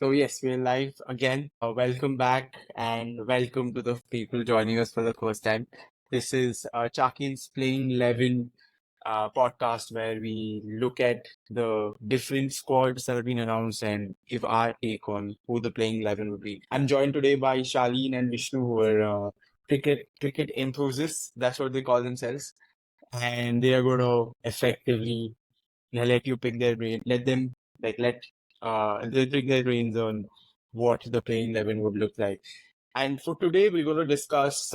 So yes, we're live again. Welcome back and welcome to the people joining us for the first time. This is Chaqen's Playing 11 podcast where we look at the different squads that have been announced and give our take on who the playing 11 would be. I'm joined today by Shaleen and Vishnu, who are cricket enthusiasts. That's what they call themselves, and they are going to effectively let you pick their brain. Let them they pick their brains on what the playing 11 would look like. And for today, we're going to discuss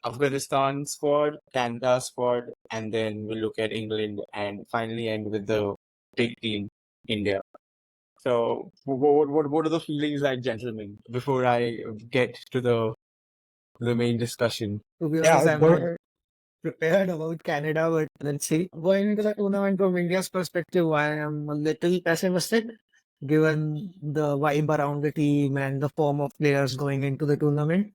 Afghanistan squad, Canada squad, and then we'll look at England and finally end with the big team, India. So, what are the feelings like, gentlemen, before I get to the main discussion? To be honest, I'm not prepared about Canada, but let's see. Going into the tournament from India's perspective, I am a little pessimistic given the vibe around the team and the form of players going into the tournament.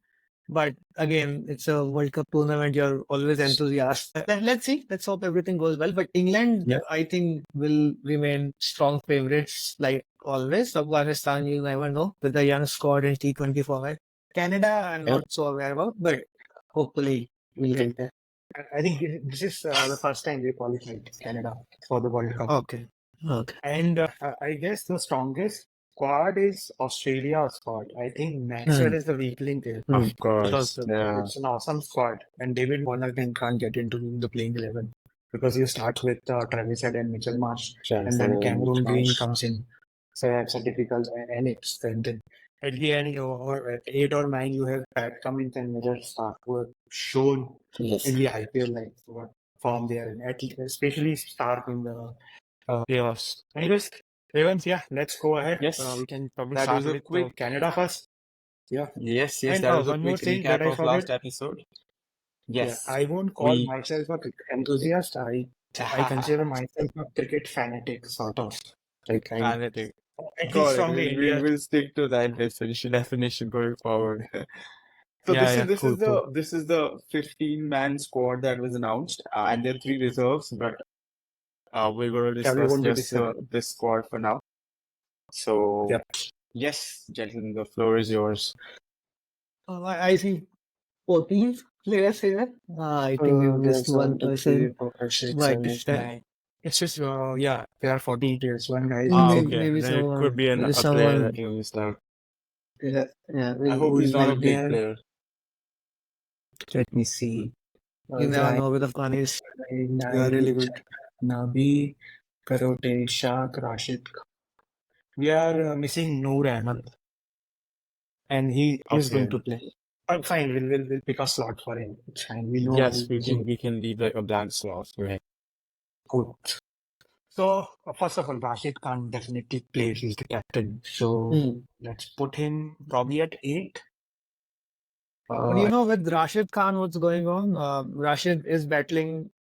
But again, it's a World Cup tournament. You're always enthusiastic. Let's see. Let's hope everything goes well. But England, Yeah. I think, will remain strong favorites like always. Afghanistan, you never know with the young squad in T20 format. Canada, I'm Yeah. not so aware about, but hopefully we'll get there. I think this is the first time they qualified Canada for the World Cup. Okay. Okay. And I guess the strongest squad is Australia squad. I think Maxwell is the weak link there. Of course. Because Yeah. it's an awesome squad. And David Warner can't get into the playing 11 because you start with Travis Head and Mitchell Marsh. And then Cameron Green comes in. So that's a difficult and it's then at the end, or at 8 or 9, you have Pat Cummins and Mitchell Stark who have shown Yes. in the IPL like what form they are in, especially Stark in the playoffs. Anyways, Revannth, yeah, let's go ahead. Yes. We can probably That start was a with quick- Canada first. Yeah. Yes, And, that was a one more quick thing that recap I of forgot. last episode. Yes. Yeah, I won't call We- myself a cricket enthusiast. I consider myself a cricket fanatic, sort of. Like Fanatic. at Got least it. from the India. We'll stick to that definition going forward. So Yeah, this cool, is the 15-man squad that was announced, and there are 3 reserves, but we're going to Yeah, we discuss won't be just discussing. this squad for now. So Yep. yes, gentlemen, the floor is yours. I see 14 players here. I think There's just one person. But It's just yeah, there are 40 players. One guy. Maybe Then it someone. could be a player someone. that you missed out. Yeah. I hope he's not a big player. Let me see. You never know with Afghanistan. Yeah, really good. Nabi, Karote, Shaq, Rashid. We are missing Noor Ahmed. And he is Okay. going to play. Fine, we'll pick a slot for him. It's fine. We know. Yes, we can leave like a blank slot. Right. Good. So, first of all, Rashid can't definitely play. He's the captain. So, let's put him probably at 8. But you know, with Rashid Khan, what's going on? Rashid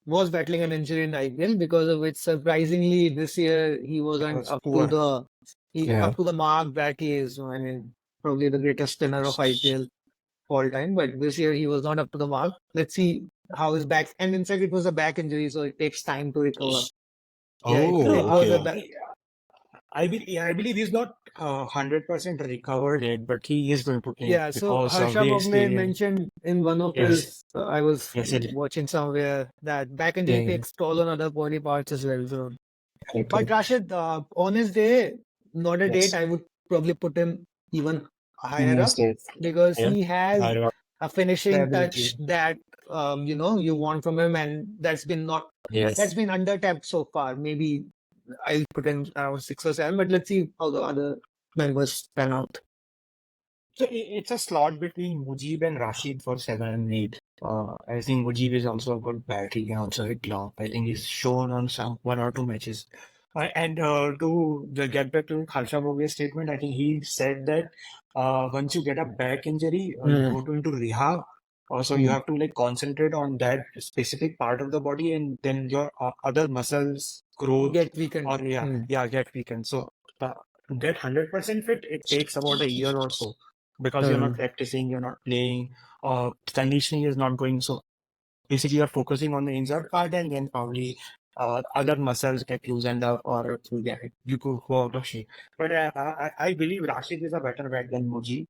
was battling an injury in IPL, because of which, surprisingly, this year he wasn't Was up poor. to Yeah. up to the mark that he is. I mean, probably the greatest spinner of IPL all time. But this year he was not up to the mark. Let's see how his back. And in fact, it was a back injury, so it takes time to recover. It was a back. I believe he's not 100% recovered yet, but he is going to play. Yeah, so because of Harsha the Bhogale experience. mentioned in one of Yes. his, I was Yes, it is. watching somewhere, that back injury Yeah. takes toll on other body parts as well. So, Right. but Rashid, on his day, not a Yes. date, I would probably put him even higher up, Yes. because Yeah. he has I don't- a finishing Ability. touch that you want from him, and that's been Yes. under tapped so far. Maybe I'll put in around 6 or 7, but let's see how the other members pan out. So it's a slot between Mujib and Rashid for 7 and 8. I think Mujib is also a good bat. He can also hit long. I think he's shown on some 1 or 2 matches. And to get back to Harsha Bhogale's statement, I think he said that once you get a back injury, you go into rehab. So you have to like concentrate on that specific part of the body, and then your other muscles grow Get weakened. or get weakened. So to get 100% fit, it takes about a year or so, because you're not practicing, you're not playing, conditioning is not going. So basically, you're focusing on the injured part, and then probably other muscles get loosened up or you could go out of shape. But I believe Rashid is a better bet than Muji.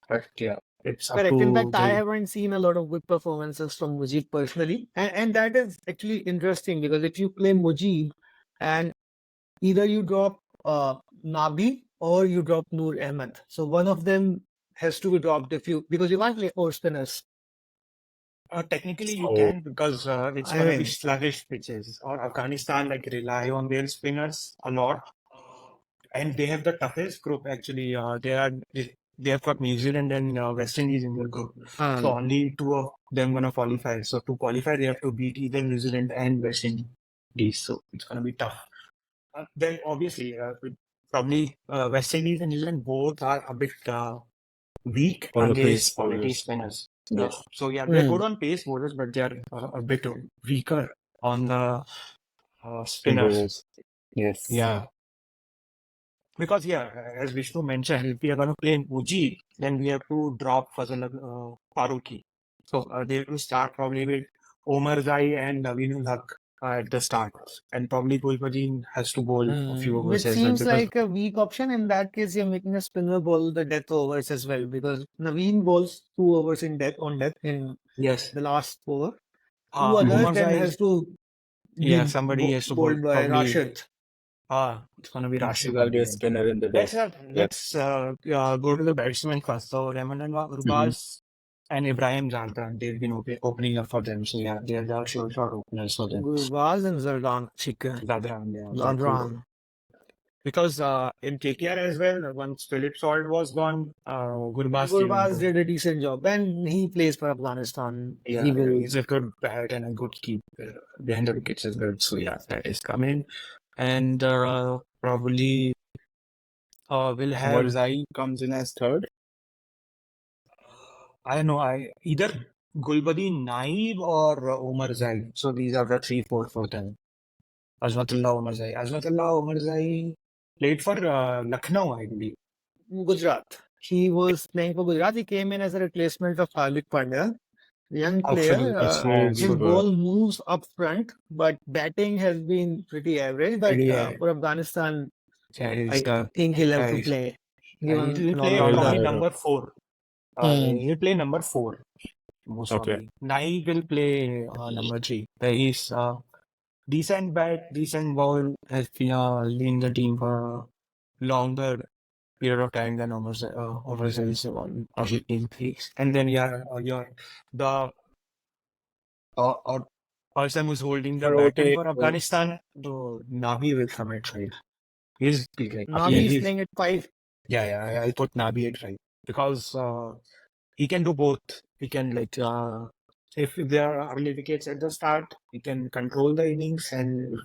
But yeah, it's up Correct. In to fact, I the haven't seen a lot of good performances from Mujib personally. And that is actually interesting because if you play Mujib and either you drop Nabi or you drop Noor Ahmed. So one of them has to be dropped if you because you can't play four spinners. technically you Oh, can because it's I gonna be mean, sluggish pitches. Or Afghanistan like rely on their spinners a lot, and they have the toughest group actually. They have got New Zealand and West Indies in their group. So only two of them gonna qualify. So to qualify, they have to beat either New Zealand and West Indies. So it's gonna be tough. Then obviously, probably West Indies and New Zealand both are a bit weak on the pace against quality bowlers. spinners. Yes. So yeah, they're good on pace bowlers, but they're a bit weaker on the Spin spinners. bowlers. Yes. Yeah. Because yeah, as Vishnu mentioned, if we are going to play Muji, then we have to drop Fazal Farooqi. So they will start probably with Omar Zai and Naveen Haq at the start, and probably Gulbadin has to bowl a few overs which as well seems because like a weak option. In that case, you're making a spinner bowl the death overs as well because Naveen bowls 2 overs in death on death in yes, the last over. Two others Omar then Zai, has to yeah, be somebody has to bowl bowled by probably. Rashid. It's gonna be So Rashid that'll at be the a end. spinner in the Let's death. let's go to the batsmen first. So Rahman and Gurbaz and Ibrahim Zardan, they've been opening up for them. So yeah, they're the sure shot openers for them. Gulbaz and Zardan Chaquen. Zadran, yeah, Zardan. because in KKR as well, once Philip Salt was gone, Gurbaz came Gurbaz into. did a decent job and he plays for Afghanistan. Yeah, He will. he's a good bat and a good keeper behind the wickets as well. So yeah, that is coming, and probably we'll have. Morzai comes in as third. I don't know. I either Gulbadin Naib or Omar Zai. So these are the 3, 4 for them. Azmatullah Omar Zai. Azmatullah Omar Zai played for Lucknow, I believe. Gujarat. He was playing for Gujarat. He came in as a replacement of Hardik Pandya. Young player. Absolutely. His ball moves up front, but batting has been pretty average. But Yeah. for Afghanistan, Yeah, I think he'll have to play. Given he'll an play all-rounder. probably number 4. Hmm. He'll play number 4. Most Okay. probably. Naib will play number 3. He's decent bat, decent ball, has been leading the team for longer period of time than overseas on team leagues. And then the person who's holding the batting for Afghanistan, the Nabi will come at right. He's like Nabi is playing at 5. yeah, I'll put Nabi at right because he can do both. He can if there are early wickets at the start, he can control the innings and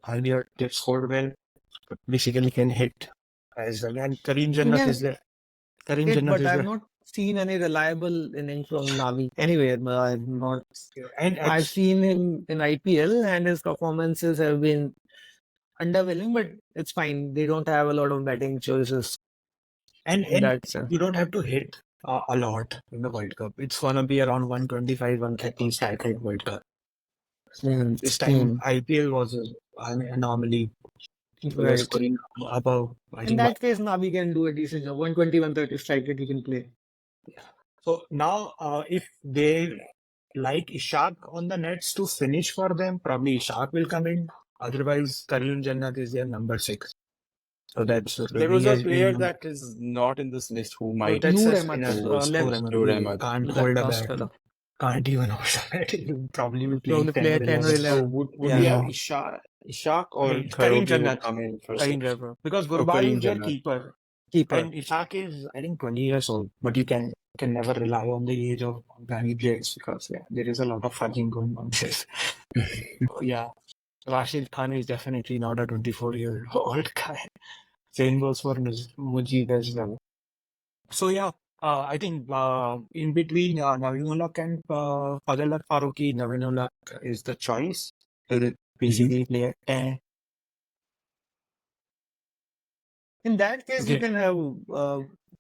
earlier they scored well. Basically, can hit as well. And Kareem Jannat is there. Kareem Jannat But is I've there. not seen any reliable innings from Nabi anywhere. But I've not. And I've seen him in IPL and his performances have been underwhelming, but it's fine. They don't have a lot of batting choices. and in that sense. you don't have to hit a lot in the World Cup. It's gonna be around 125, 130 strike rate World Cup. This time IPL was an anomaly. People were Right. scoring above. I In think that case, Nabi can do a decent job. 120, 130 strike rate he can play. so. Now, if they like Ishaq on the nets to finish for them, probably Ishaq will come in. Otherwise, Kareem Jannat is their number 6. So that's There was a player that is not in this list who might. that's Noor a Ahmed, spinner. Noor Ahmed. Can't left hold a last bat. fellow. Can't even hold a bat. He'll probably be playing Probably play 10 or 11. 11. So would Yeah. we have Ishaq or Kareem Kharogi Jannat. would come in for Kareem 6? Jannat. Because Oh, Gurbaz Kareem is their Jannat. keeper. Keeper. And Ishaq is, I think, 20 years old. But you can never rely on the age of Afghani players because there is a lot of fudging going on there. Yeah. Rashid Khan is definitely not a 24-year-old guy. Same goes for Mujib as well. So yeah, I think in between Naveenullah and Fazal Farooqi, Naveenullah is the choice. He'll basically play at 10. In that case, you Okay. can have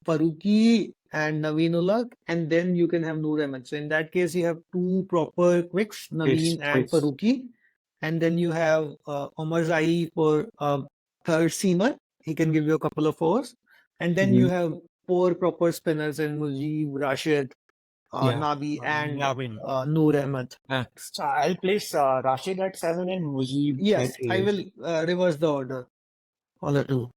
Farooqi and Naveenullah, and then you can have Noor Ahmed. So in that case, you have two proper quicks, Naveen and quicks. Farooqi. And then you have Omar Zai for third seamer. He can give you a couple of overs. And then you have four proper spinners in Mujib, Rashid, Yeah. Nabi, and Yeah, win. Noor Ahmed. So I'll place Rashid at 7 and Mujib Yes, at I 8. will reverse the order. All the two.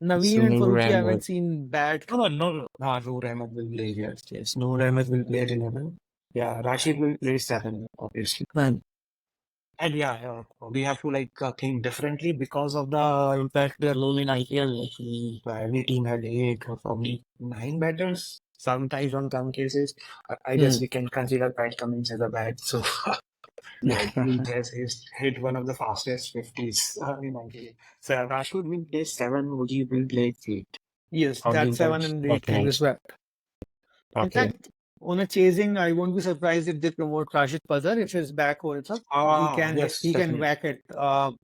So Naveen and Noor Faruqi, I Ahmed. haven't seen bad. No. Noor Ahmed will play, yes. Noor Ahmed will play at 11. Yeah, Rashid will play 7, obviously. Man. And yeah, we have to think differently because of the impact they're losing IPL. Every team had 8 or probably 9 batters. Sometimes on some cases, I guess we can consider Pat Cummins as a bat. So yeah, he has hit one of the fastest 50s in IPL. So Rashid will play 7, Mujib will play 8. Yes, How do that you 7 guys? and 8 can Okay. be swept. In Okay. fact, on a chasing, I won't be surprised if they promote Rashid Fazar if he's back also. Yes, He can definitely. whack it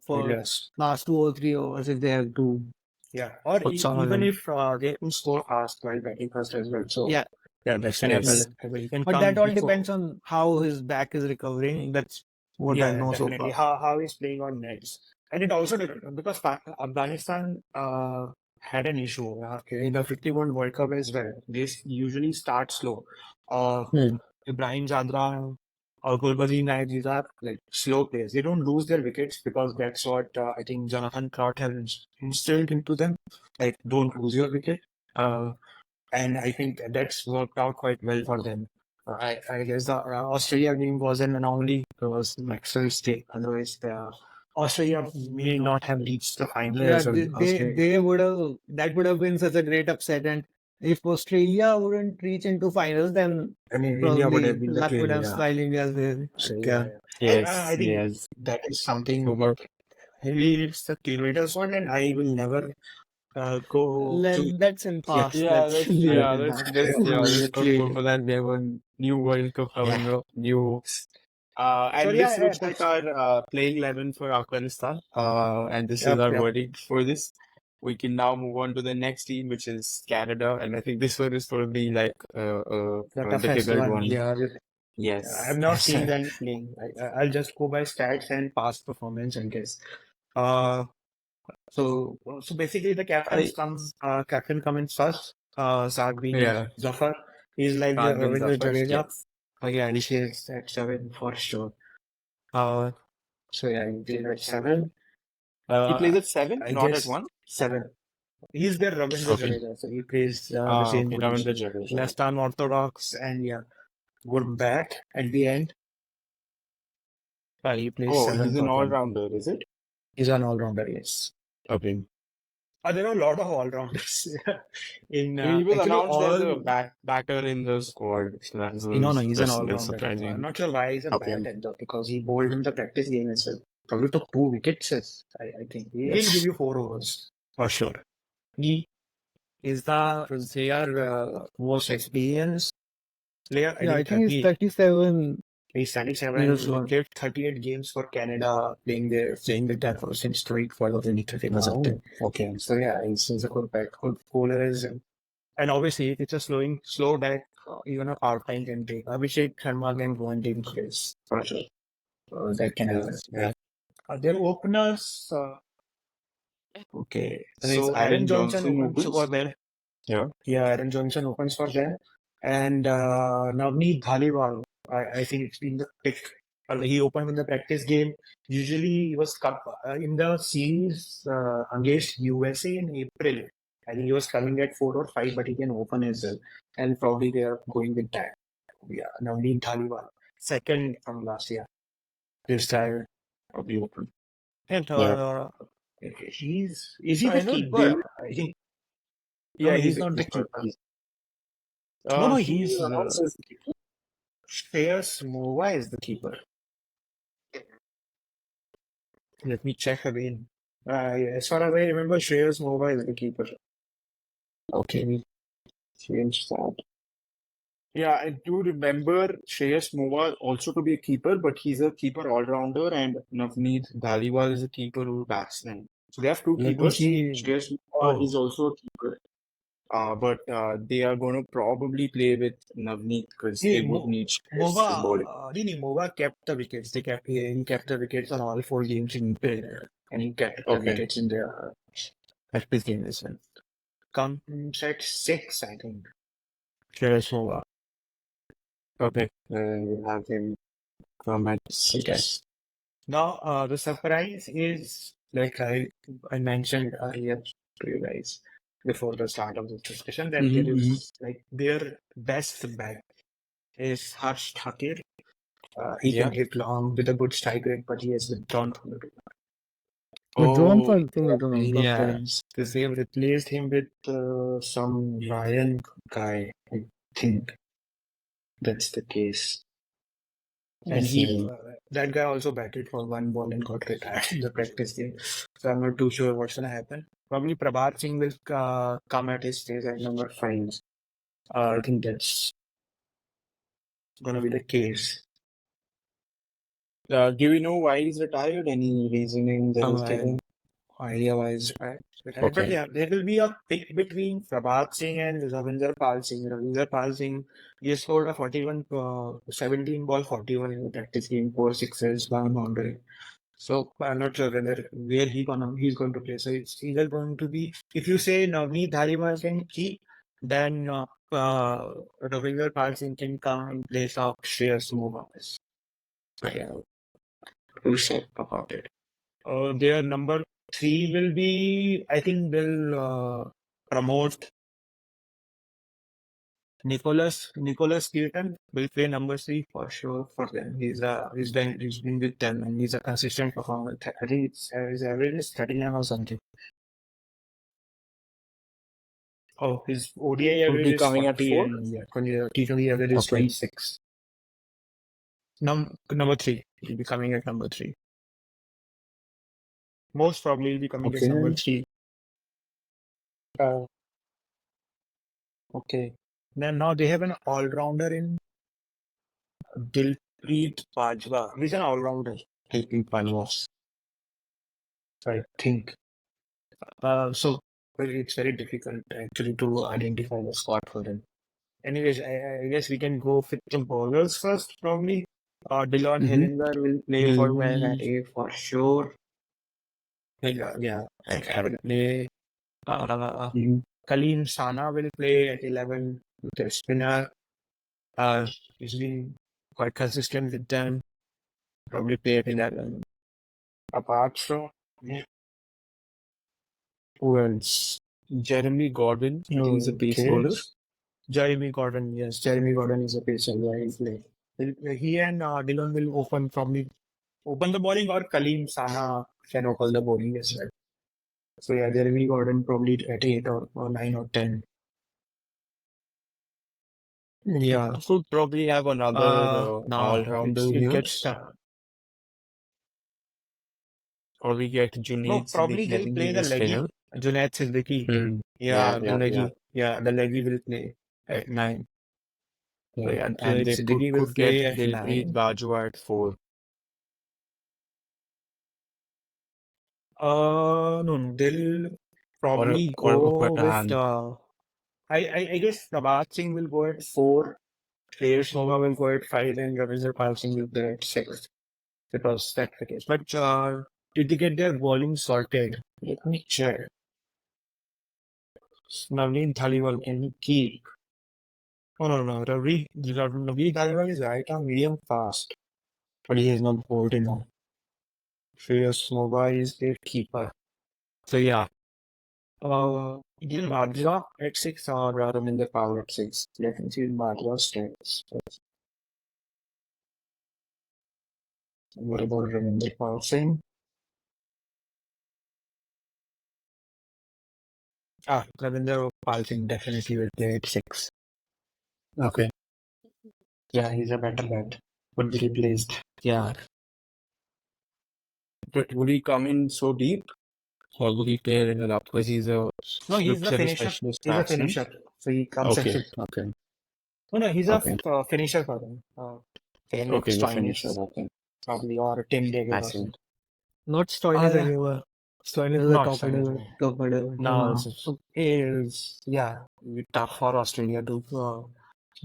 for Yes. last 2 or 3 overs if they have to Yeah. Or put someone even in. if they can score fast while batting first as well. So Yeah, yeah, definitely. Yes. He can but come that all before. depends on how his back is recovering. That's what I Yeah, know so definitely. far. How he's playing on nets. And it also depends because Afghanistan had an issue in the 51 World Cup as well. They usually start slow. Uh, Hmm. Ibrahim Zadra or Gulbazi Naik, these are like slow players. They don't lose their wickets because that's what I think Jonathan Clark has instilled into them. Like, don't lose your wicket. And I think that's worked out quite well for them. I guess the Australia game was an anomaly because Maxwell's take. Otherwise, Australia may not have reached the final Yeah, as well because they would have that would have been such a great upset. And if Australia wouldn't reach into finals, then I mean, India would have probably been the luck would clear have winner. smiled India's way. So Yeah. And Yes. I think Yes. that is something he is the kilometers one, and I will never go to. That's in Yeah, past. Let's leave it in past. Let's not go clear. for that. We have a new World Cup coming Yeah. up. New. So And yeah, this looks like that's our playing 11 for Afghanistan. And this is yep, our yep. verdict for this. We can now move on to the next team, which is Canada. And I think this one is probably like The a toughest difficult one. one. Yeah, I have Yes. not seen them playing. I'll just go by stats and past performance, I guess. Uh, so basically the captain comes first. Zach being Yeah. Zafar. He's like the Can't win the Ravindra first. Jadeja. Yes. Yeah, he is at 7 for sure. So yeah, he plays at 7. He plays at 7, I not at guess 1. 7. He's their Ravindra Okay. Jadeja, so he plays the same Okay. position. Ravindra Jadeja. Left arm orthodox and yeah, good bat at the end. He plays Oh, 7 he's an for them. all-rounder, is it? He's an all-rounder, yes. Okay. There are a lot of all-rounders in He was actually announced as a all. backer in the squad. So that No, was he's an just a bit all-rounder. I'm surprising. not sure why he's a Okay. bad ender because he bowled in the practice game as well. Probably took 2 wickets. I think he'll Yes. give you 4 overs for sure. He is the player most experienced player. Yeah, I think he's 30. 37 He's 37 years and old. played 38 games for Canada, playing with that for since 2012 or 2013 or something. Okay, so yeah, he's a good back, good bowler is, and obviously it's a slow back. Even a power play can take. Abhishek Sharma can go and take place for sure. That can happen. Yeah. Their openers. Okay, I think so Aaron Aaron Johnson Johnson opens opens. for them. Yeah. Yeah, Aaron Johnson opens for them. And Navneet Dhaliwal, I think it's been the pick. He opened in the practice game. Usually he was in the series against USA in April. I think he was coming at 4 or 5, but he can open as well. And probably they are going with that. Yeah, Navneet Dhaliwal. Second from last year. This time probably open. And Yeah. is he I the know keeper? I think. Yeah, No, he's he's a not the keeper. keeper. No, He he's was announced as the keeper. Shreyas Mova is the keeper. Let me check again. As far as I remember, Shreyas Mova is the keeper. Okay, we change that. Yeah, I do remember Shreyas Mova also to be a keeper, but he's a keeper all-rounder, and Navneet Dhaliwal is a keeper or batsman. So they have 2 Let me keepers. see. Shreyas Mova Oh, is also a keeper. But they are going to probably play with Navneet because they would need space in bowling. Mova kept the wickets. He kept the wickets on all 4 games in and he kept the Okay. wickets in the FP game as well. Comes at 6, I think. Shreyas Mova. Okay. We'll have him come at 6. Now, the surprise is like I mentioned earlier to you guys before the start of this discussion that there is like their best bet is Harsh Thakur. He Yeah. can hit long with a good strike rate, but he has withdrawn from the tournament. Withdrawn for Oh, the tournament. Okay. Yes, because they've replaced him with some Ryan guy. I think that's the case. And that guy also batted for 1 ball and got retired in the practice game. So I'm not too sure what's gonna happen. Probably Prabhat Singh will come at his stage at number 5. I think that's gonna be the case. do we know why he's retired? Any reasoning that is I given? idea-wise, right? But Okay. yeah, there will be a pick between Prabhat Singh and Ravinder Pal Singh. Ravinder Pal Singh, he has scored a 17 ball 41 in the practice game, 4 sixes, 1 boundary. So I'm not sure where he's going to play. So it's either going to be, if you say Navneet Dhaliwal can keep, then Ravinder Pal Singh can come in place of Shreyas Mova. So yeah, who said about it? Their number 3 will be, I think they'll promote Nicholas Keaton will play number 3 for sure for them. He's been with them and he's a consistent performer. I think his average is 39 or something. Oh, his ODI Will average be is coming at 40 4? and T20 average is Okay. 26. Number 3. He'll be coming at number 3. Most probably he'll be coming at number 3. Okay. Now they have an all-rounder in Dilpreet Bajwa. He's an all-rounder. Dilpreet Bajwa. I think. So it's very difficult actually to identify the squad for them. Anyways, I guess we can go with the bowlers first, probably. Dylan Hellinger will play for Man at 8 for sure. Yeah, I will play. Kaleem Sana will play at 11 with the spinner. He's been quite consistent with them. Probably play at 11. Apart from who else? Jeremy Gordon. He's a pace Okay. bowler. Jeremy Gordon, yes. Jeremy Gordon is a pacer. Yeah, he'll play. He and Dylan will open the bowling, or Kaleem Sana can open the bowling as well. So yeah, Jeremy Gordon probably at 8 or 9 or 10. Yeah. Could probably have another Now all-rounder it here. gets Or we get no, Junaid probably Siddiqui. I he'll think play he's the a spinner. leggy. Junaid Siddiqui. Yeah, The yeah, leggy. yeah. Yeah, the leggy will play at 9. So yeah, And Junaid they Siddiqui will could play get at Dilpreet 9. Bajwa at 4. No, they'll probably go with I guess Prabhat Singh will go at 4, Shreyas Mova will go at 5, and Ravinder Pal Singh will go at 6. Because that's the case. But did they get their bowling sorted? Let me check. Navneet Dhaliwal, can he keep? Oh no, Navneet Dhaliwal is right on medium fast, but he has not bowled enough. Shreyas Mova is their keeper. So yeah. Did Bajwa at 6 or Ravinder Pal at 6? Let me see Bajwa's stats. What about Ravinder Pal Singh? Ravinder Pal Singh definitely will play at 6. Okay. Yeah, he's a better bat. Would be replaced. Yeah. But would he come in so deep? Or would he play in the up? Because he's a No, he's looks the like a finisher. specialist He's a batsman. finisher. So he comes at Okay, 6. okay. No, he's Okay. a finisher for them. Okay, the Stoinis finisher. Okay. probably, or Tim I David or see. something. Not Stoinis yeah. anymore. So This it's is a not top order. Australia. Top order. No, it's yeah, tough for Australia to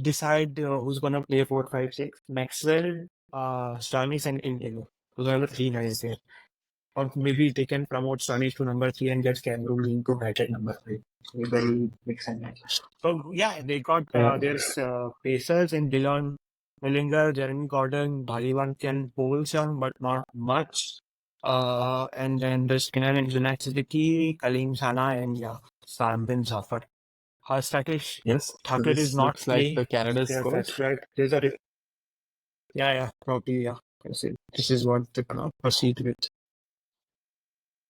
decide who's gonna play 4, 5, 6. Maxwell, Stanis, and Indigo. Those are the three guys there. Or maybe they can promote Stanis to number 3 and get Cameroon Green to bat at number 5. So they'll mix and match. So yeah, they got there's Pacers in Dillon, Millinger, Jeremy Gordon, Bhaliwan can bowl some, but not much. And then the Skinner and Junacity, Kalim Sana, and yeah, Sam bin Zafar. Statish Yes. So Thakur is this not looks like playing. the Canada Yeah, squad. that's right. Yeah, probably, yeah. That's it. This is what they're gonna proceed with.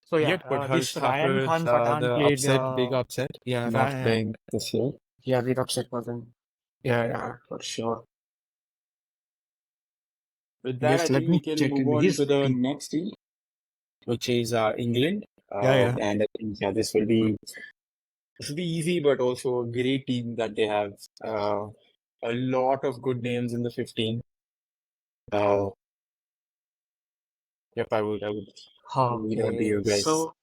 So yeah, Yep, but this Harsh Ryan Thakur, Khan Pathan the played. upset, big upset, Yeah, not Ryan. playing this year. Yeah, big upset wasn't. Yeah, for sure. With that, I Just let think we me can check move on his to the team. next team, which is England. Yeah. And I think this will be easy, but also a great team that they have. A lot of good names in the 15. Yep, I would leave it to you Okay, guys so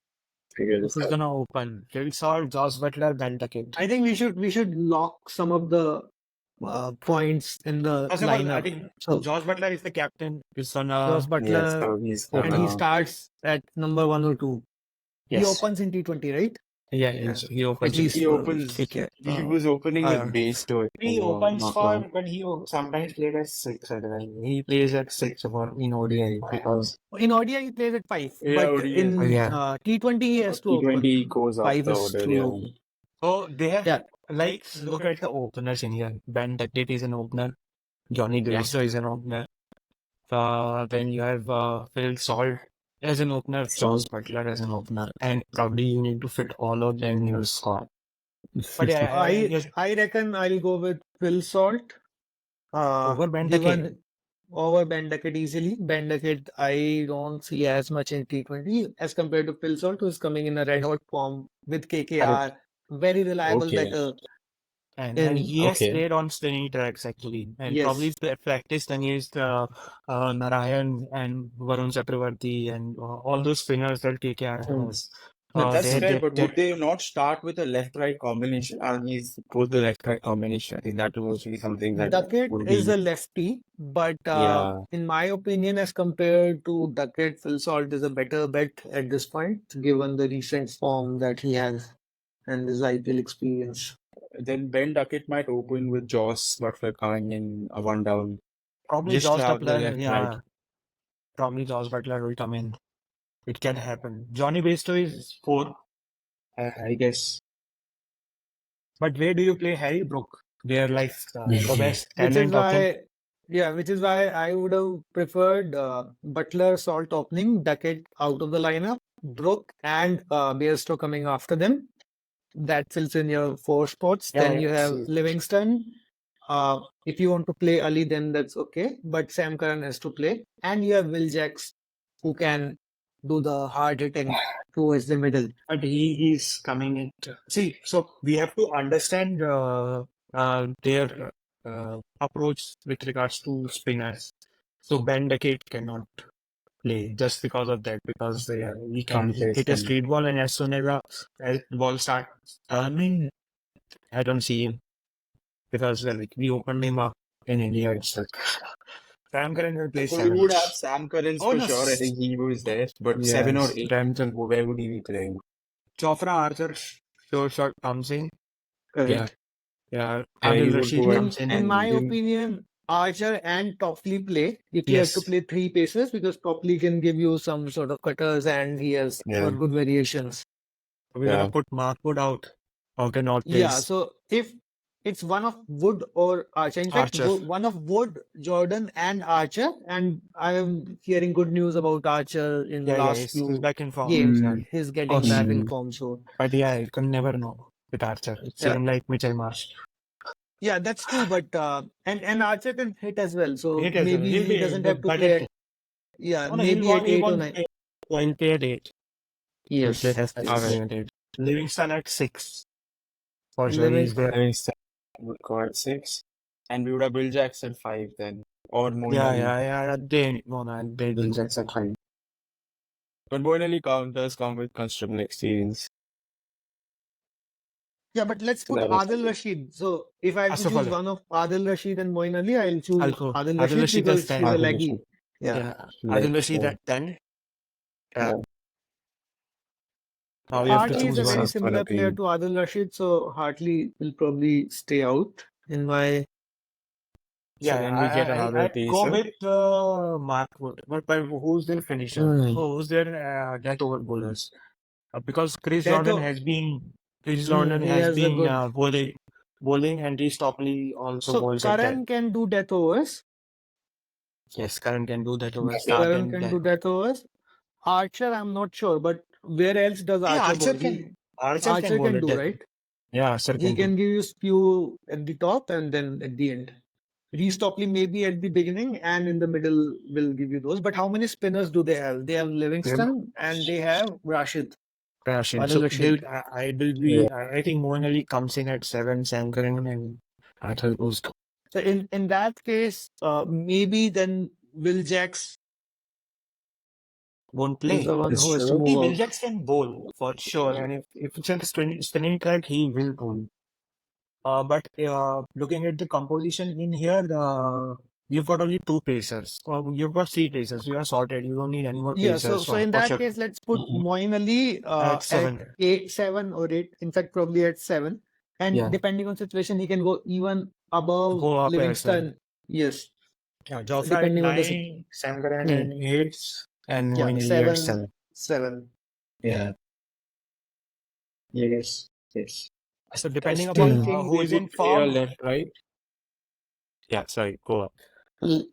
figure this who's out. gonna open? Phil Salt, Josh Butler, Ben Duckett. I think we should lock some of the points in the First of all, I lineup. think So Josh Butler is the captain. He's on Josh Yeah, Butler, so he's and he gonna. starts at number 1 or 2. He yes. opens in T20, right? Yeah, Yeah. he opens. At least He for opens. KKR. He was opening uh, with base to it. He opens for, but he sometimes plays at 6. I don't know. He plays at 6 for in ODI because In ODI, he plays at 5, Yeah, but ODI. in yeah. T20, he has to open. T20 goes up 5 the is order. too Yeah. low. So they have Yeah. like look at the openers in here. Ben Duckett is an opener. Johnny Grasso is an opener. Then you have Phil Salt as an opener, Josh Butler as an opener, and probably you need to fit all of them in your squad. But yeah, I reckon I'll go with Phil Salt. over Ben Duckett. Given over Ben Duckett easily. Ben Duckett, I don't see as much in T20 as compared to Phil Salt, who's coming in a red hot form with KKR. Very reliable Okay. batter. And he has Okay. played on spinning tracks actually, and Yes. probably practiced against Narayan and Varun Chakravarti and all those spinners that KKR has. That's fair, but would they not start with a left-right combination? And he's supposed the left-right combination. I think that would be something that Duckett would is be. a lefty, but Yeah. in my opinion, as compared to Duckett, Phil Salt is a better bet at this point, given the recent form that he has and his IPL experience. Then Ben Duckett might open with Josh Butler coming in a one down. Probably Just Josh have the Butler, left, yeah. right. Probably Josh Butler will come in. It can happen. Johnny Bairstow is 4, I guess. But where do you play Harry Brook? They're like the best Which is talent of them. why, which is why I would have preferred Butler, Salt opening, Duckett out of the lineup, Brook and Bairstow coming after them. That fills in your 4 spots. Yeah, Then you have see. Livingston. If you want to play Ali, then that's okay. But Sam Curran has to play. And you have Will Jacks, who can do the hard hitting towards the middle. But he's coming in. See, so we have to understand their approach with regards to spinners. So Ben Duckett cannot play just because of that, because we can Can't play hit a spin. straight ball, and as soon as the ball starts turning, I don't see him because like we opened him up in India. It's like Sam Curran will play So 7. we would have Sam Curran Oh, for no. sure. I think he was there. But 7 or 8, Ramton. where would he be playing? Chopra Arthur, sure shot comes in. Correct. Yeah. Yeah, he Adil would Rashid go comes in. In my then- opinion, Archer and Topley play if you have to Yes. play 3 paces, because Topley can give you some sort of cutters and he has Yeah. good variations. We're Yeah. gonna put Markwood out of the North Yeah, East. so if it's one of Wood or Archer, in fact, Archer. one of Wood, Jordan, and Archer, and I am hearing good news about Archer in the last he's few back in form. games. Mm. He's getting Awesome. back in form, so But yeah, you can never know with Archer. It's Yeah. same like Mitchell Marsh. yeah, that's true. But and Archer can hit as well, so Hit as well. maybe He'll he be doesn't the have to better play. too. Yeah, Oh, no, maybe at 8 or 9. He'll play at 8. Yes. He has to yes. play at 8. Livingston at 6. For sure, Living- he's there. Livingston would go at 6. And we would have Bill Jackson 5 then. Or more. Yeah. They will just at 5. But Moeen Ali counters come with considerable experience. Yeah, but let's So put that was Adil Rashid. So if I have to First of choose all, one of Adil Rashid and Moeen Ali, I'll I'll choose go Adil Adil Rashid Rashid as because he's a 10. Adil leggy. Rashid. Yeah. Yeah, Like, Adil Rashid at 10. Yeah. yeah. Now we have to Hartley is choose a very one. First one similar player agreed. to Adil Rashid, so Hartley will probably stay out in my. So Yeah, then we get another I'd go pacer. with Mark Wood. But who's their finisher? Hmm. Who's their death over bowlers? Because Chris Death Jordan o- has been Chris Jordan he has has a been good. bowling, and Reece Topley also So bowls at 10. Karan can do death overs. Yes, Karan can do that over Okay. start Karan and can that. do death overs. Archer, I'm not sure, but where else does Yeah, Archer Archer bowl? can Archer can Archer bowl can at do, death. right? Yeah, Archer He can do. can give you spew at the top and then at the end. Reece Topley maybe at the beginning and in the middle will give you those. But how many spinners do they have? They have Them Livingston and they have Rashid. crashing. Adil So Rashid. I will Yeah. be. I think Moeen Ali comes in at 7, Sam Curran and Arthur goes. So in that case, maybe then Will Jacks Won't is play. the one It's who has to true. See, move Will out. Jackson bowl for sure, and if it's a spinning track, he will bowl. But looking at the composition in here, you've got only two pacers. You've got three pacers. You are sorted. You don't need any more Yeah, pacers so in for that sure. case, let's put Moeen Ali At at 7. 8, 7 or 8. In fact, probably at 7. And Yeah, depending on situation, he can go even above go up as well. Livingston. Yes, Yeah, Jofra at depending on the 9, Sam Curran Hmm. at 8, and Yeah, Moeen Ali at 7, 7. 7. Yeah. Yes. Yes. So I depending still upon Hmm. think who they is in would play a form, left, right? Yeah, sorry, go up.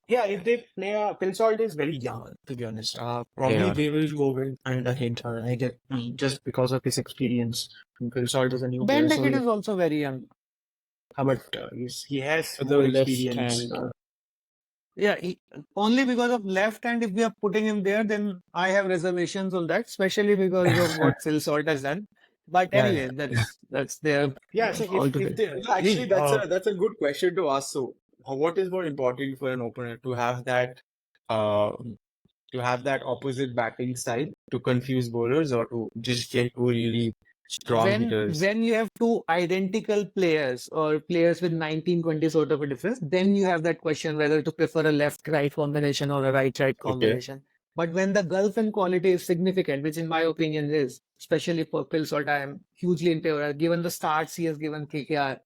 yeah, if they play Phil Salt is very young, to be honest. Probably Yeah. they will go with and hint her. I get just because of his experience. Phil Salt is a new Ben player, so Beckett is also very young. but he has For the more left experience. hand. Yeah, only because of left hand, if we are putting him there, then I have reservations on that, especially because of what Phil Salt has done. But Yeah, anyway, that's their yeah. So call to if it. they Actually, see, that's a good question to ask. So, what is more important for an opener uh, to have that opposite batting style to confuse bowlers, or to just get two really strong hitters? When you have two identical players or players with 19-20 sort of a difference, then you have that question whether to prefer a left-right combination or a right-right Okay. combination. But when the gulf in quality is significant, which in my opinion is, especially for Phil Salt, I am hugely in favor. Given the starts he has given KKR,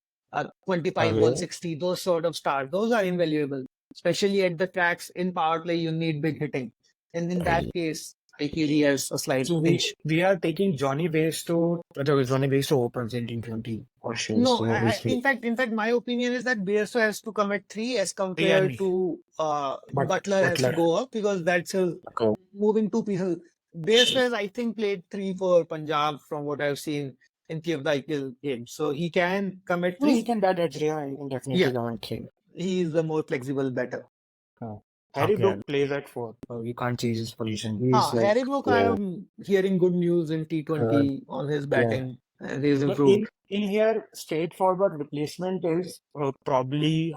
25, Okay. 160, those sort of starts, those are invaluable. Especially at the tracks in power play, you need big hitting. And in that case, I feel he has a slight so edge. we are taking Johnny Bairstow opens in T20 for sure. No, So in fact, my opinion is that Beerso has to come at 3 as 3 and compared to Butler has to Butler. go up because that's a Okay. moving two pieces. Beerso has, I think, played 3 for Punjab from what I've seen in few of the IPL games. So he can come at No, he 3. can bat at 3. He can definitely Yeah, come at 3. he is the more flexible batter. Harry Okay. Brook plays at 4. You can't change his position. He's like, Harry Brook, I Yeah. am hearing good news in uh, T20 on his yeah. batting. And he's But improved. in here, straightforward replacement is probably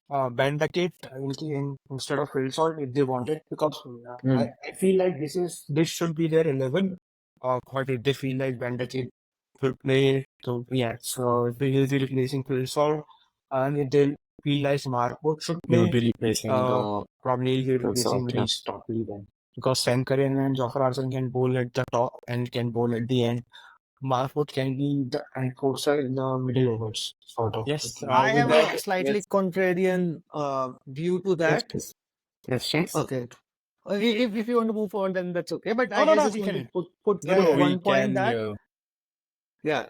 Ben Beckett instead of Phil Salt if they wanted, because I feel like this should be their 11. But if they feel like Ben Beckett should play, so yeah. So if they will be replacing Phil Salt, and if they feel like Marco should He would play, be replacing the probably he'll be replacing result. Yeah. Reece Topley then. Because Sam Curran and Jofra Archer can bowl at the top and can bowl at the end. Marfoot can be the enforcer in the middle overs, sort of. Yes. I With have that, a slightly yes. contrarian view to Yes, that. yes. Yes. Okay. If you want to move forward, then that's okay. But Oh, I no, just we want to can. put Yeah, No, yeah. we one point can. that, yeah,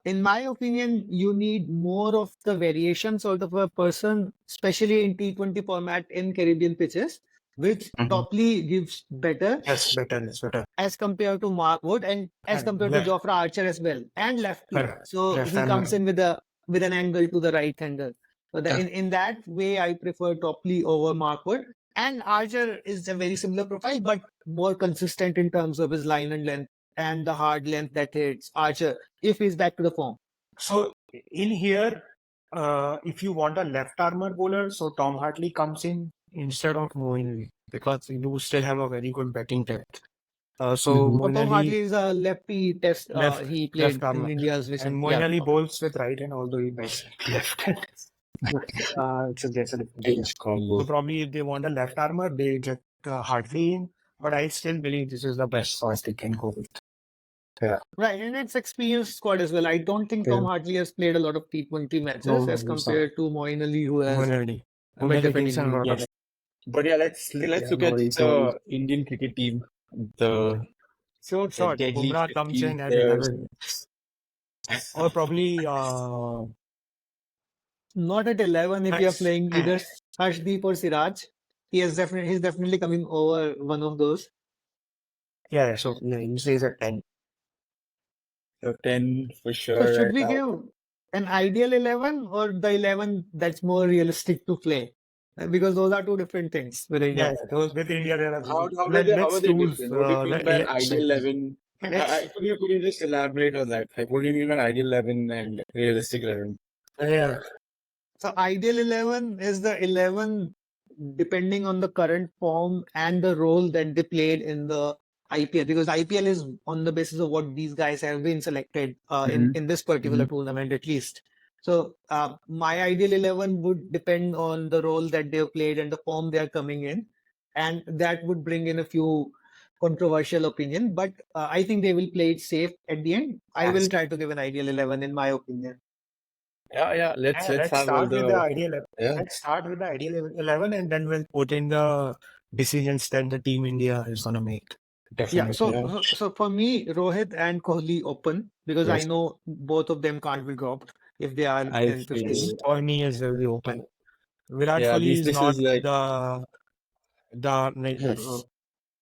in my opinion, you need more of the variation sort of a person, especially in T20 format in Caribbean pitches, which Mhm. Topley gives better Yes, better. as compared to Mark Wood and as And compared to Jofra Archer as well, and lefty. So left he comes hand. in with an angle to the right hander. So that Yeah. in that way, I prefer Topley over Mark Wood. And Archer is a very similar profile, but more consistent in terms of his line and length and the hard length that hits Archer if he's back to the form. So in here, if you want a left armor bowler, so Tom Hartley comes in instead of Moeen Ali. because you still have a very good batting depth. So Mhm. But Moeen Tom Ali Hartley is a lefty test. left He left played in arm, India's and recent. Moeen Yeah. Ali bowls with right hand, although he bats left hand. So that's a different thing. Strange combo. So probably if they want a left armor, they get Hartley in. But I still believe this is the best choice they can go with. Yeah. Right, and it's experienced squad as well. I don't think Tom Yeah. Hartley has played a lot of T20 matches No, as he's not. compared to Moeen Ali, who has Moeen Ali. a Moeen bit Ali different takes a injury. lot of Yes. But yeah, let's yeah, look no at worries, no worries. the Indian cricket team. The Short, the short. deadly Bumrah comes 15 in at players. 11. Or probably Not at 11 if you're Max. playing either Harshdeep or Siraj. He's definitely coming over one of those. Yeah, so yeah, he says at 10. So 10 for So sure should right we now. give an ideal 11 or the 11 that's more realistic to play? Because those are two different things with India. Yeah, those with India, there are How let's are they choose different? What do you mean by an ideal 11? let's Could you just elaborate on that? Like, what do you mean by ideal 11 and realistic 11? yeah. So ideal 11 is the 11 depending on the current form and the role that they played in the IPL, because IPL is on the basis of what these guys have been selected in this particular tournament at least. So my ideal 11 would depend on the role that they've played and the form they are coming in, and that would bring in a few controversial opinion, but I think they will play it safe at the end. I will try to give an ideal 11 in my opinion. Yeah. Let's Let's have all start with the the ideal. yeah. Let's start with the ideal 11, and then we'll put in the decisions that the team India is gonna make. Yeah, Definitely. so for me, Rohit and Kohli open because I Yes. know both of them can't be dropped if they are I in 15. feel For me, is very open. Virat yeah. Kohli is This not is like the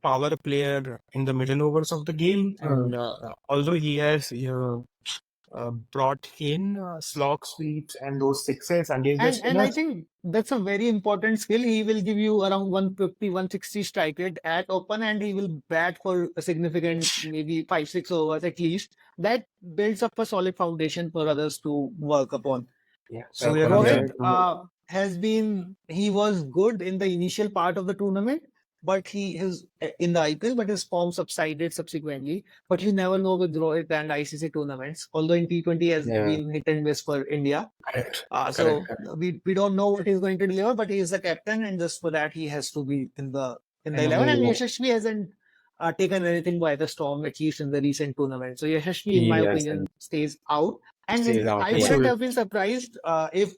power player in the middle overs of the game, and although he has brought in slog sweeps and those sixes against the And I spinners. think that's a very important skill. He will give you around 150, 160 strike rate at open, and he will bat for a significant maybe 5, 6 overs at least. That builds up a solid foundation for others to work upon. Yeah, so we are Rohit gonna he was good in the initial part of the tournament, but he is in the IPL, but his form subsided subsequently. But you never know with Rohit and ICC tournaments, although in T20 has been hit and miss for India. correct. So we don't know what he's going to deliver, but he is the captain, and just for that he has to be in the 11. And Yashasvi hasn't taken anything by the storm, at least in the recent tournament. So Yashasvi, in my opinion, stays out. And Stays out, I yeah. wouldn't have been surprised if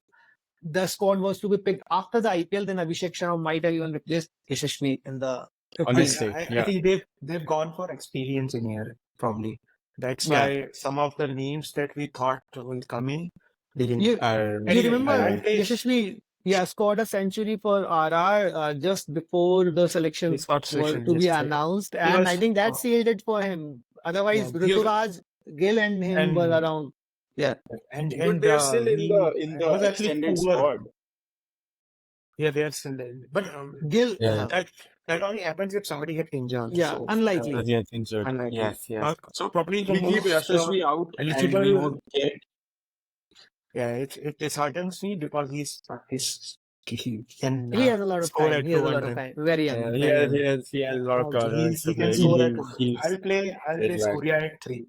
the squad was to be picked after the IPL. Then Abhishek Sharma might have even replaced Yashasvi in the 15. Honestly, I think they've gone for experience in here, probably. That's Yeah. why some of the names that we thought will come in, they didn't. You Anyway, remember I'll play- Yashasvi, scored a century for RR just before the selections His first were selection, to be yes. announced, and was- I think that sealed it for him. Otherwise, Yeah, he was- Rituraj, Gill, and him were And- around. Yeah, and but they're still in he the was actually extended poor. squad. Yeah, they are still there. But Gill. Yeah. that only happens if somebody gets injured. Yeah, so, unlikely. Yeah, things are unlikely. yes. So probably the We keep most Yashasvi out and eligible. we would get Yeah, it disheartens me because he can He has a lot of score time. at He has a lot 200. of time. Very young. he very has, young. he has a lot of confidence. He to can play. score at He'll- I'll play Exactly. Surya at 3.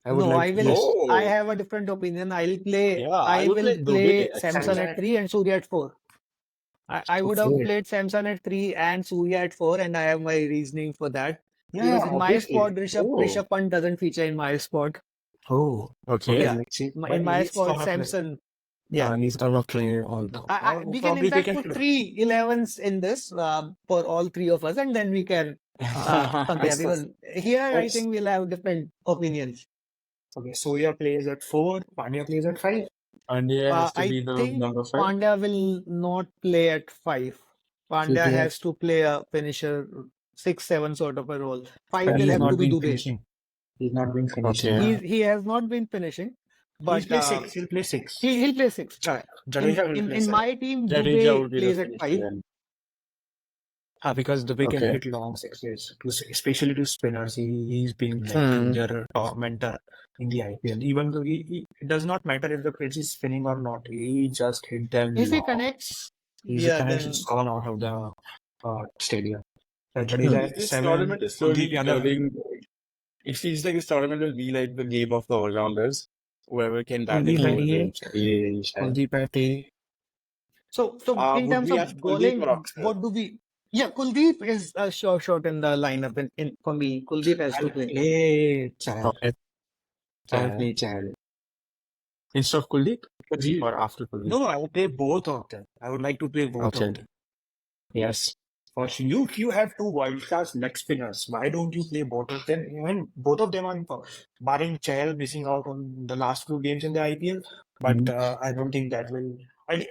I would No, like I will. Oh. I have a different opinion. I'll play. Yeah, I would will play Dubey. Samson at 3 and Surya at 4. I would have Okay. played Samson at 3 and Surya at 4, and I have my reasoning for that. Yeah, Because in my obviously. squad, Rishabh Pant doesn't feature in my squad. Oh, Okay. Yeah. let's see. In But my he's squad, not a player. Samson. Yeah, he's not a player also. We can in fact put 3 11s in this for all three of us, and then we can compare. Because here, I Let's- think we'll have different opinions. Okay, Surya plays at 4, Pandya plays at 5. Pandya has to I be the think number 5. Pandya will not play at 5. Pandya Okay. has to play a finisher 6, 7 sort of a role. 5 But will he's have to not be been Dubey. finishing. He's not been finishing. Okay. He has not been finishing, but He'll play 6. He'll play 6. he'll play 6. Jadeja will play In 7. my team, Jadeja Dubey would be plays the at finisher 5. then. Because Dubey can Okay. hit long sixes, especially to spinners. He's been like Hmm. their tormentor in the IPL. Even though it does not matter if the pitch is spinning or not, he just hit them If he long. connects, He's yeah, kind then of gone out of the stadium. This seven. tournament is slowly Kuldeep Yadav. becoming. It feels like this tournament will be like the game of the all-rounders. Whoever can bat and bowl will shine. Kuldeep Yadav. So in Would terms we of have Kuldeep or bowling, Aksar? what do we? Yeah, Kuldeep is a short in the lineup. For me, Kuldeep has to I'll play. play Chahal. I'll play Chahal. Instead of Kuldeep or after Kuldeep? No, I will play both of them. I would like to play both of Okay. them. Yes. For you, if you have two world-class leg spinners, why don't you play both of them? Even both of them are barring Chahal missing out on the last few games in the IPL, but I don't think that will. But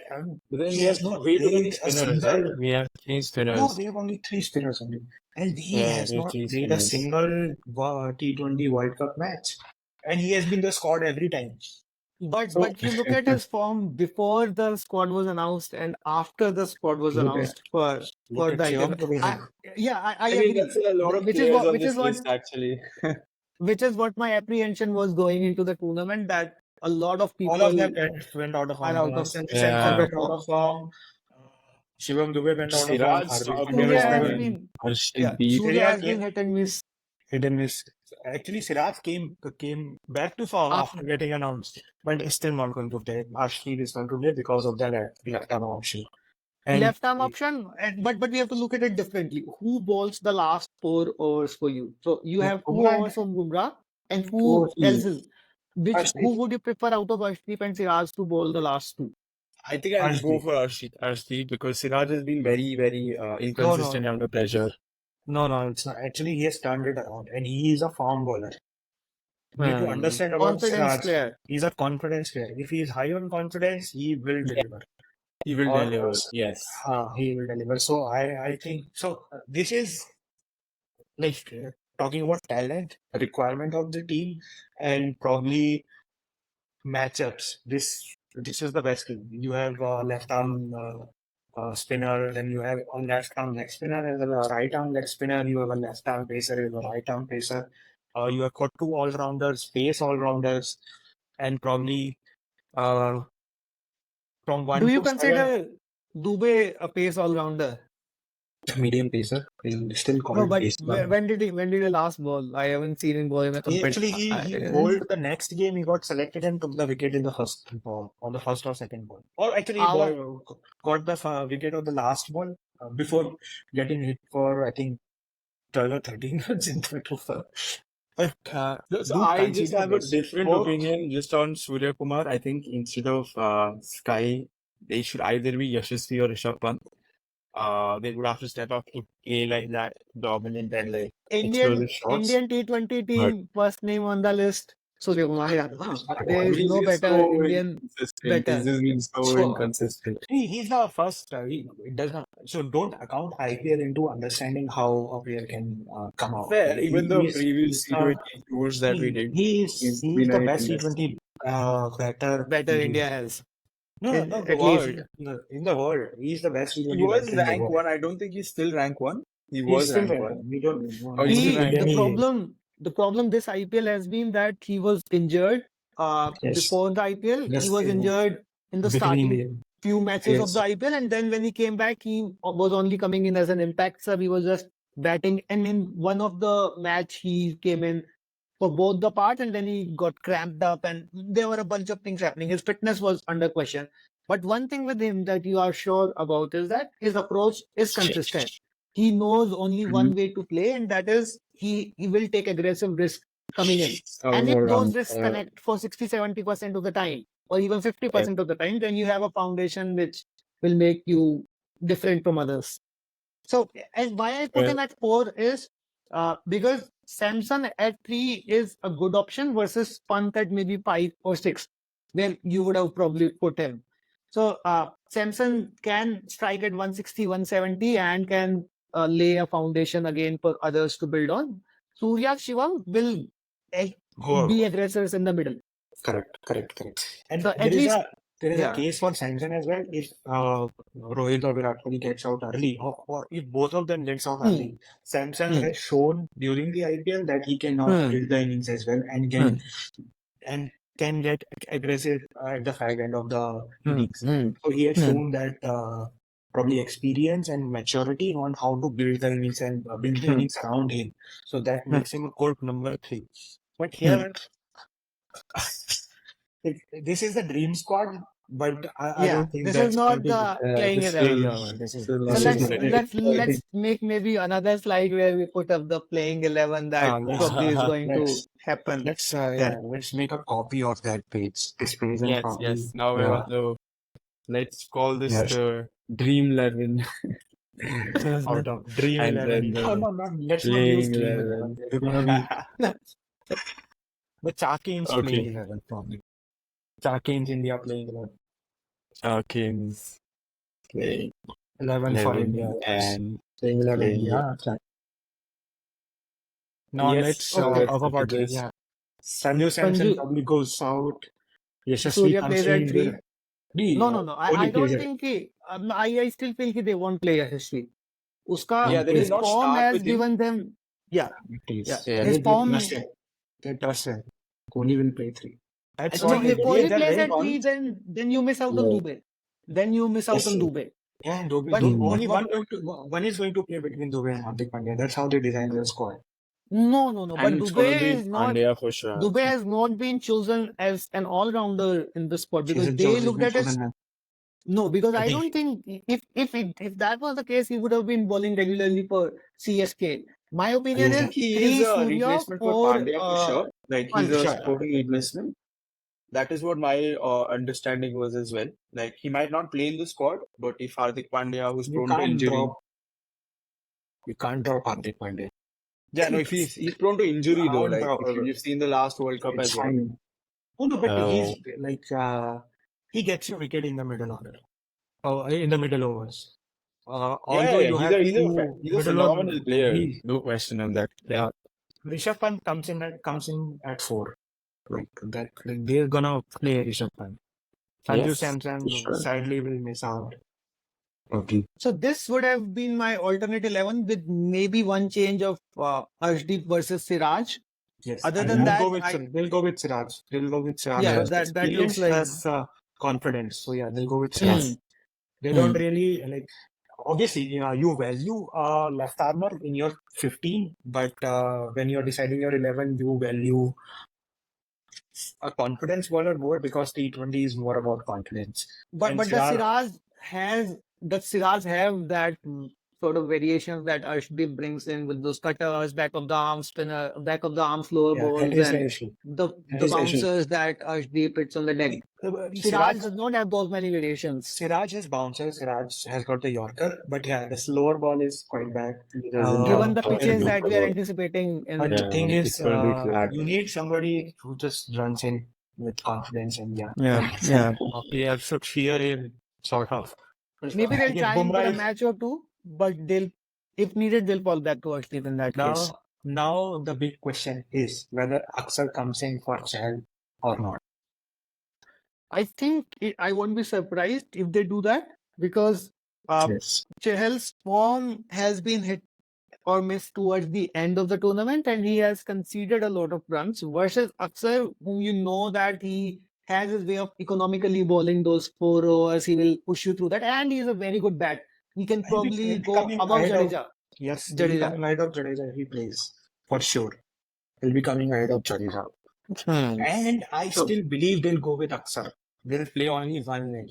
then He we have has not way too many played a spinners, right? single. We have three No, spinners. they have only three spinners only, and he Yeah, has we have not three played a spinners. single T20 World Cup match, and he has been the squad every time. But So you look at his form before the squad was announced and after the squad was look at announced for look at the Shivam IPL. Dube now. I I mean, agree. that's a lot of Which is players what on this list, actually. which is what my apprehension was going into the tournament, that a lot of All of people them went out of are form. out of Samson Yeah. went out of form. Shivam Dubey went out of form. Siraj started Hardik Surya has on Pandya been Harshdeep beat. Surya Surya has been hit and miss. hit and miss. Actually, Siraj came back to form after getting announced, but is still not going to play. Arshdeep is going to play because of that left arm option. And Left arm option, but we have to look at it differently. Who bowls the last 4 overs for you? So you have 2 overs from Bumrah, and who else is who would you prefer out of Arshdeep and Siraj to bowl the last two? I think I'll go for Harshdeep because Siraj has been very, very inconsistent under pressure. No, it's not. Actually, he has turned it around, and he is a form bowler. You need to understand about Confidence Siraj. player. He's a confidence player. If he is high on confidence, he will deliver. He will Or- deliver. Yes. He will deliver. So I think so. This is like talking about talent, requirement of the team, and probably matchups. This is the best team. You have left arm spinner, then you have a left arm leg spinner, and then a right arm leg spinner. You have a left arm pacer, you have a right arm pacer. You have got two all rounders, pace all rounders, and probably from one Do you to seven, consider Dubey a pace all rounder? medium pacer. He'll still call No, it but pace. when did he last ball? I haven't seen him bowl in a Actually, competition. he bowled the next game. He got selected and took the wicket in the first ball, on the first or second ball. Or actually, he got the wicket on the last ball before getting hit for, I think, 12 or 13 runs in the over. But So I just have a different opinion just on Surya Kumar. I think instead of Sky, they should either be Yashasvi or Rishabh Pant. They would have to step up to play like that dominant and like explosive shots. Indian T20 team first name on the list. Surya Kumar Yadav. There is He's no just better so Indian inconsistent. better. He's just been so inconsistent. He's the first. It does not. So don't account IPL into understanding how a player can come out. Fair, even the He's- previous he's, T20 tours that we did. He's been the a best contestant. T20 Better India has. No, in- no, at the least. world. In the world, he's the best T20 He was batsman in the rank world. one. I don't think he's still rank one. He He's was still rank there. one. We don't. Oh, he's He, still rank the problem this IPL has been that he was injured Yes. before the IPL. Yes, He was yeah. injured in the Between starting the- few matches of Yes. the IPL, and then when he came back, he was only coming in as an impact sub. He was just batting, and in one of the match, he came in for both the parts, and then he got cramped up, and there were a bunch of things happening. His fitness was under question. But one thing with him that you are sure about is that his approach is consistent. He knows only one way to play, and that is he will take aggressive risk coming in. And if those risks connect for 60-70% of the time, or even 50% of the time, then you have a foundation which will make you different from others. So, and why I put him at 4 is because Samson at 3 is a good option versus Pant at maybe 5 or 6, where you would have probably put him. So, Samson can strike at 160, 170 and can lay a foundation again for others to build on. Surya Shivam will be aggressors in the middle. Correct. And So there at is least, a case for Samson as well. If Rohit or Virat Kohli gets out early, or if both of them gets out early, Samson has shown during the IPL that he can build the innings as well and can get aggressive at the fag end of the innings. So he has shown that probably experience and maturity on how to build the innings and build the innings around him. So that makes him a good number 3. But here, this is the dream squad, but I Yeah, don't think this is that's not going to be. the playing this 11. will Yeah, this is still So not this is let's not. reflect. let's let's make maybe another slide where we put up the playing 11 that Yes, probably is going to let's happen let's there. let's make a copy of that page. This page and Yes, probably yes. Now we're yeah, on the, let's call this yes. the Dream 11 Out of Dream and then 11. No, the no, no. Let's not use playing Dream 11. 11. We're gonna be the Chaquen playing Okay. 11 probably. Chaquen India playing 11. Kings playing 11 for 11 India. Yes. and Playing 11. playing. Yeah. Now Yes, let's Okay. let's talk look at about this. yeah. Sanju Samson Sanju, probably goes out. Yashasvi Surya comes plays at in. 3. No. I Kohli plays don't it. think I still think they won't play a history. Uska, Yeah, Won't they play. will his not form start has with him. given them, yeah, It yeah. is. Yeah. His They trust form, him. They trust him. Kohli will play 3. That's no, what Actually, if they do. they Kohli they're plays very at con 3, then you miss out on yeah. Dubey. Then you miss out Yes. on Dubey. Yeah, Dubey. But Only what? one is going to play between Dubey and Hardik Pandya. That's how they design their squad. No. But And it's gonna Dubey be is not. Pandya for sure. Dubey has not been chosen as an all-rounder in the squad He's because been they chosen. He's looked been at his. chosen. No, because I I think don't think if that was the case, he would have been bowling regularly for CSK. My opinion I yes, is think he is 3 a Surya, replacement for 4 Pandya for sure. Like he's for a Pandya. sure. supporting replacement. That is what my understanding was as well. Like he might not play in the squad, but if Hardik Pandya, who's You prone to can't injury, drop. You can't drop Hardik Pandya. yeah, no, if he's prone to injury I though, won't like drop. if you've seen the last World Cup It's as well. fine. Oh, no, but Uh, he's like he gets you wicket in the middle order. Oh, in the middle overs. Although you He's have a two he's a middle order, phenomenal player. he No question on that. yeah. Rishabh Pant comes in at 4. Like that, like they're gonna play Rishabh Pant. Sanju Yes, Samson sure. sadly will miss out. Okay. So this would have been my alternate 11 with maybe one change of Arshdeep versus Siraj. Yes, Other and than they'll that, go with they'll go with Siraj. They'll go with Siraj. yeah, Plus that looks experience like. plus confidence. So yeah, they'll go with Siraj. They don't really like. Obviously, you value left armor in your 15, but when you're deciding your 11, you value a confidence bowler more because T20 is more about confidence. But And the Siraj, Siraj have that sort of variations that Arshdeep brings in with those cutters, back of the arm spinner, back of the arm slower yeah, that balls, is the and issue. the That is the issue. bouncers that Arshdeep hits on the leg. Siraj Siraj, does not have those many variations. Siraj has bouncers. Siraj has got the Yorker, but yeah, the slower ball is quite bad. He doesn't Given have the a pitches that we are ball. anticipating But the in thing Yeah, is, it's gonna be flat. you need somebody who just runs in with confidence and yeah, yeah. yeah, so fear in sort of. Maybe they'll Again, try him for a Bumrah is match or two, but if needed, they'll fall back to Arshdeep in that case. now the big question is whether Aksar comes in for Chahal or not. I think I won't be surprised if they do that because Yes. Chahal's form has been hit or miss towards the end of the tournament, and he has conceded a lot of runs versus Aksar, whom you know that he has his way of economically bowling those 4 overs. He will push you through that, and he is a very good bat. He can probably He'll be go coming above ahead of Jadeja. yes, he'll be Jadeja. coming ahead of Jadeja if he plays for sure. He'll be coming ahead of Jadeja. And I still believe they'll go with Aksar. They'll play only one leg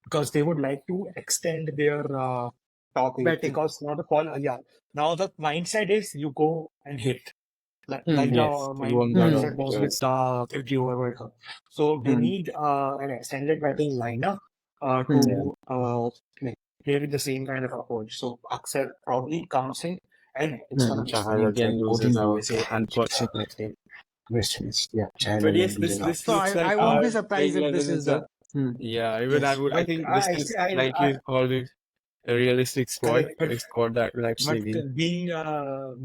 because they would like to extend their top eight. Batting. Because now the call, yeah. Now the mindset is you go and hit. Like Yes, the you won't go mindset down. was with the 50 over World Cup. So they need an extended batting lineup to like, play with the same kind of approach. So Aksar probably comes in and it's gonna be Chahal again loses out, unfortunately. questions. Yeah, Chahal But yes, again this loses out. this So looks I like won't our be surprised playing if this 11 is is the. yeah, even Yes, I but think this is like you called it a realistic squad, correct, but a squad that will actually win.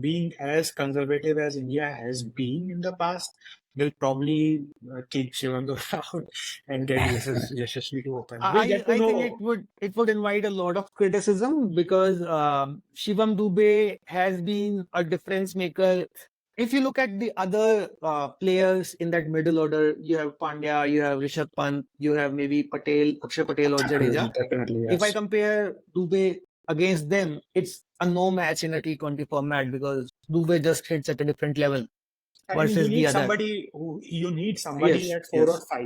being as conservative as India has been in the past, they'll probably kick Shivam out and get Yashasvi to open. We'll I get to I think it know. would invite a lot of criticism because Shivam Dubey has been a difference maker if you look at the other players in that middle order, you have Pandya, you have Rishabh Pant, you have maybe Patel, Akshay Patel or Jadeja. Definitely, If I yes. compare Dubey against them, it's a no match in a T20 format because Dubey just hits at a different level And versus the other. you need somebody Yes, at 4 or yes. 5,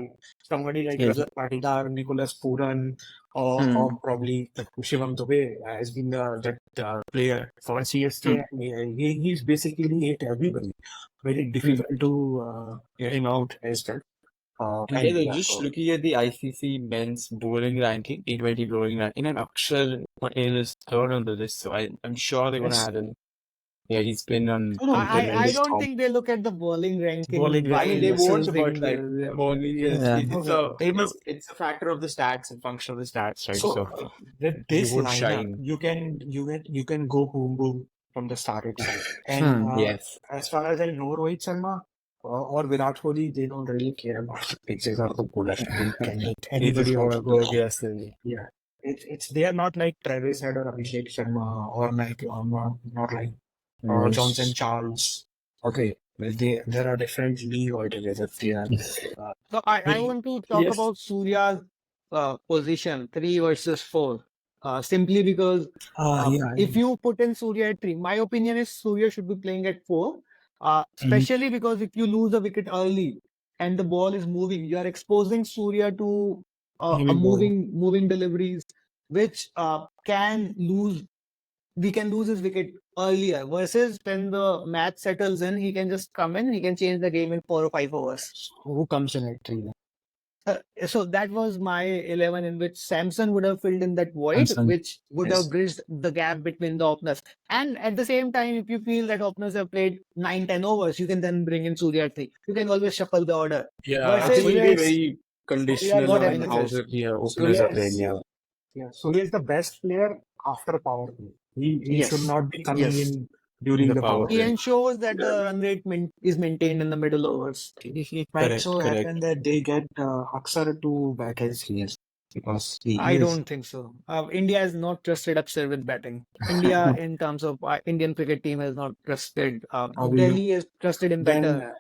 somebody like Yes. Rajat Patidar, Nicholas Puran, or probably like Shivam Dubey has been that player for CSK. He's basically hit everybody. Very difficult to get him out as well. And And yeah, just looking at the ICC men's bowling ranking, T20 bowling ranking, and Akshay Patel is third on the list. So I'm sure they're going to yes, add him. Yeah, he's been on no, I, I tremendous don't form. think they look at the bowling ranking bowling I while mean, ranking, they yes. won't, but choosing like the. bowling is Yeah. it's a factor of the stats and function of the stats, right? So So with he this would lineup, shine. you can go boom boom from the start itself. And Yes. as far as I know, Rohit Sharma or Virat Kohli, they don't really care about the pitches or the bowler. They can hit He just anybody want out to of go the ball. aggressively. Yeah, it's they are not like Travis Head or Abhishek Sharma or like not like Johnson Charles. Okay, well, there are different league altogether. They are, So I very- want to talk Yes. about Surya's position 3 versus 4. Simply because yeah, if you put in Surya at 3, my opinion is Surya should be playing at 4. Mhm. Especially because if you lose a wicket early and the ball is moving, you are exposing Surya to a moving ball. moving deliveries, which can lose. We can lose his wicket earlier versus when the match settles in, he can just come in, he can change the game in 4 or 5 overs. Who comes in at 3? So that was my 11 in which Samson would have filled in that void, Samson. which would Yes. have bridged the gap between the openers. And at the same time, if you feel that openers have played 9, 10 overs, you can then bring in Surya at 3. You can always shuffle the order. Yeah, I think Versus he'll Surya be is very Surya is conditional the whatever on it how is. the openers Surya are playing. is Yeah. Surya is the best player after power play. He should Yes. not be coming Yes. in during The the power power He play. play. ensures that the run rate is maintained in the middle overs. It might Correct, so correct. happen that they get Aksar to bat as CS because he I is. don't think so. India is not trusted Akshar with batting. India, in terms of Indian cricket team, has not trusted. Probably Delhi is trusted him then better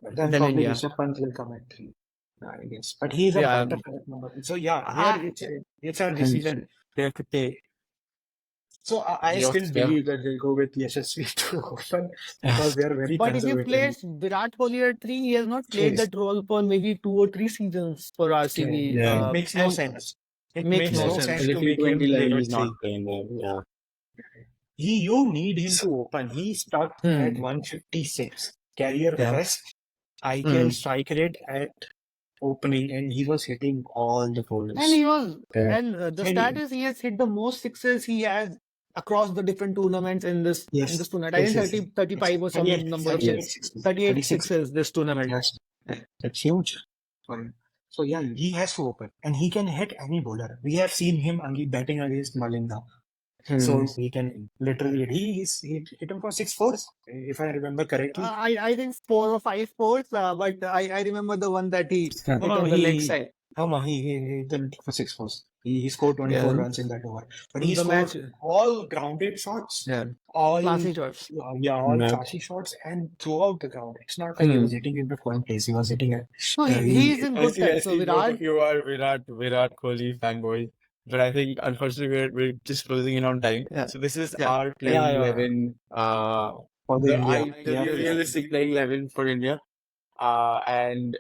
then than probably India. Rishabh Pant will come at 3. I guess, but he's a Yeah, better number. So yeah, I, it's a decision they have to take. So I Yeah. still believe that they'll go with Yashasvi to open because they are very but if you conservative. place Virat Kohli at 3, he has not played Yes. that role for maybe 2 or 3 seasons for RCB. Yeah. It makes no And sense. It makes makes no no Yeah. sense. sense And to the make him T20 play level at is not 3. playing there. Yeah. You need him to open. He stuck at 156. Career Yeah. best IPL strike rate at opening, and he was hitting all the And bowlers. he was, Yeah. and the And stat is he has hit the most sixes he has across the different tournaments in this yes, tournament. I think yes, 30, 35 or some 38, number of 38 sixes. sixes. 38 36. sixes this tournament. Yes, that's huge. So yeah, he has to open, and he can hit any bowler. We have seen him batting against Malinga. So he can literally he hit him for 6 fours, if I remember correctly. I think 4 or 5 fours, but I remember the one that he hit No, on the leg side. he didn't for 6 fours. He scored 24 Yeah. runs in that over, but he The scored match, all grounded shots, yeah, all classy shots. all Yeah. classy shots, and throughout the ground. It's not like he was hitting into point place. He was hitting at No, he's in good touch. So I see both Virat, of you are Virat Kohli fanboy, but I think unfortunately we're just closing in on time. yeah, So this is yeah. our playing yeah. 11. For the India. The realistic playing 11 for India. And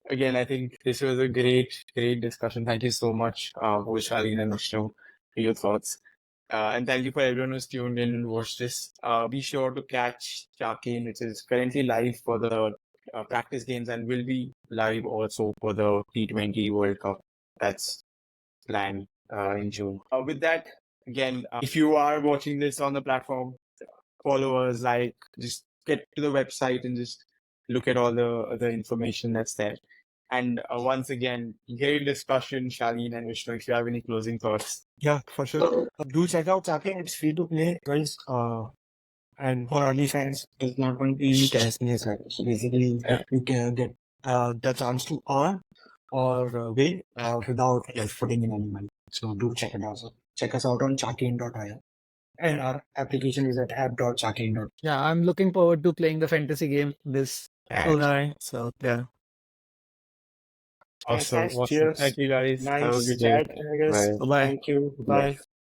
again, I think this was a great discussion. Thank you so much, Shaleen and Vishnu, for your thoughts. And thank you for everyone who's tuned in and watched this. Be sure to catch Chaquen, which is currently live for the practice games and will be live also for the T20 World Cup that's planned in June. With that, again, if you are watching this on the platform, follow us, just get to the website and just look at all the information that's there. And once again, great discussion, Shaleen and Vishnu, if you have any closing thoughts. Yeah, for sure. Do check out Chaquen. It's free to play, guys. And for early fans, it's not going to be casting as well. So basically, you can get the chance to earn or win without like putting in any money. So do check it out. So check us out on chaquen.io. And our application is at app.chaquen.com. Yeah, I'm looking forward to playing the fantasy game this Yeah. tournament. So yeah. Awesome. Thanks. Awesome. Cheers. Thank you guys. Have a Nice good day. chat, I guess. Bye. Bye-bye. Thank you. Bye.